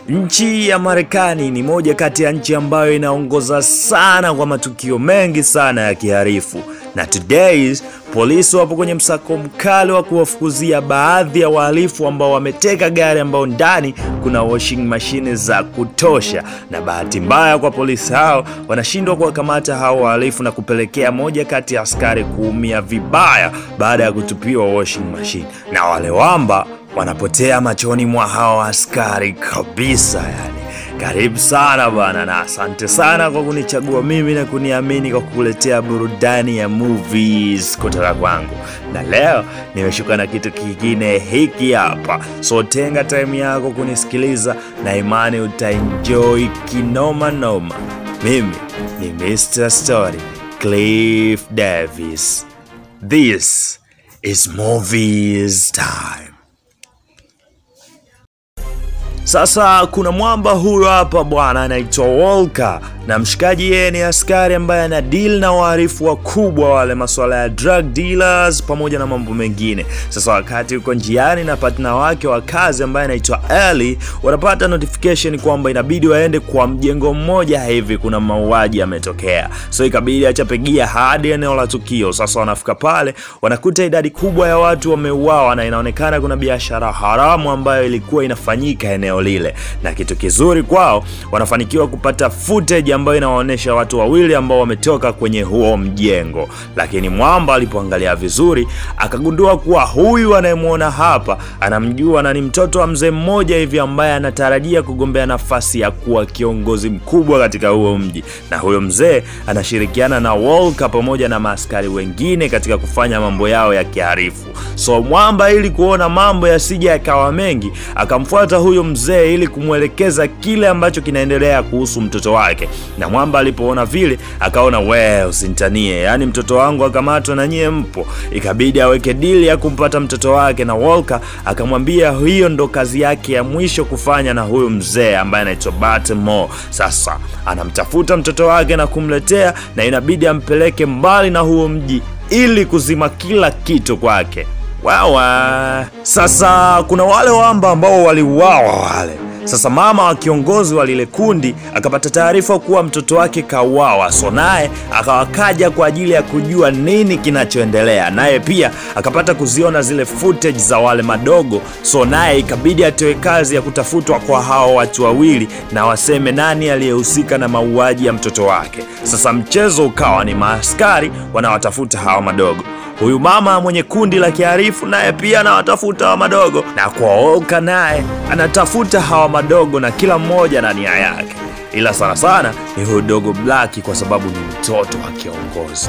Nchi ya Marekani ni moja kati ya nchi ambayo inaongoza sana kwa matukio mengi sana ya kihalifu. Na today polisi wapo kwenye msako mkali wa kuwafukuzia baadhi ya wahalifu ambao wameteka gari ambao ndani kuna washing machine za kutosha. Na bahati mbaya kwa polisi hao wanashindwa kuwakamata hao wahalifu na kupelekea moja kati ya askari kuumia vibaya baada ya kutupiwa washing machine. Na wale wamba wanapotea machoni mwa hao askari kabisa yani. Karibu sana bana na asante sana kwa kunichagua mimi na kuniamini kwa kukuletea burudani ya movies kutoka kwangu. Na leo nimeshuka na kitu kingine hiki hapa. So tenga time yako kunisikiliza na imani utaenjoy kinoma noma. Mimi ni Mr. Story, Cliff Davis. This is movies time. Sasa kuna mwamba huyo hapa bwana anaitwa Walker, na mshikaji yeye ni askari ambaye ana deal na wahalifu wakubwa wale masuala ya drug dealers pamoja na mambo mengine. Sasa wakati yuko njiani na partner wake wa kazi ambaye anaitwa Ellie, wanapata notification kwamba inabidi waende kwa mjengo mmoja hivi kuna mauaji yametokea. So ikabidi achapigia hadi eneo la tukio. Sasa wanafika pale wanakuta idadi kubwa ya watu wameuawa na inaonekana kuna biashara haramu ambayo ilikuwa inafanyika eneo lile. Na kitu kizuri kwao wanafanikiwa kupata footage ambayo inaonyesha watu wawili ambao wametoka kwenye huo mjengo. Lakini mwamba alipoangalia vizuri akagundua kuwa huyu anayemuona hapa anamjua na ni mtoto wa mzee mmoja hivi ambaye anatarajia kugombea nafasi ya kuwa kiongozi mkubwa katika huo mji. Na huyo mzee anashirikiana na Walker pamoja na maaskari wengine katika kufanya mambo yao ya kihalifu. So mwamba ili kuona mambo yasije yakawa mengi akamfuata huyo mzee ili kumwelekeza kile ambacho kinaendelea kuhusu mtoto wake. Na mwamba alipoona vile akaona wewe usinitanie, yani mtoto wangu akamatwa na nyie mpo. Ikabidi aweke deal ya kumpata mtoto wake, na Walker akamwambia hiyo ndo kazi yake ya mwisho kufanya na huyo mzee ambaye anaitwa Baltimore. Sasa anamtafuta mtoto wake na kumletea, na inabidi ampeleke mbali na huo mji ili kuzima kila kitu kwake. Wawa. Sasa kuna wale wamba ambao waliuawa wale. Sasa mama wa kiongozi wa lile kundi akapata taarifa kuwa mtoto wake kauawa. So naye akawakaja kwa ajili ya kujua nini kinachoendelea. Naye pia akapata kuziona zile footage za wale madogo. So naye ikabidi atoe kazi ya kutafutwa kwa hao watu wawili na waseme nani aliyehusika na mauaji ya mtoto wake. Sasa mchezo ukawa ni maaskari wanawatafuta hao madogo. Huyu mama mwenye kundi la kihalifu naye pia anawatafuta hawa madogo, na kwa Walker naye anatafuta hawa madogo, na kila mmoja na nia yake. Ila sana sana ni huyo dogo Black kwa sababu ni mtoto wa kiongozi.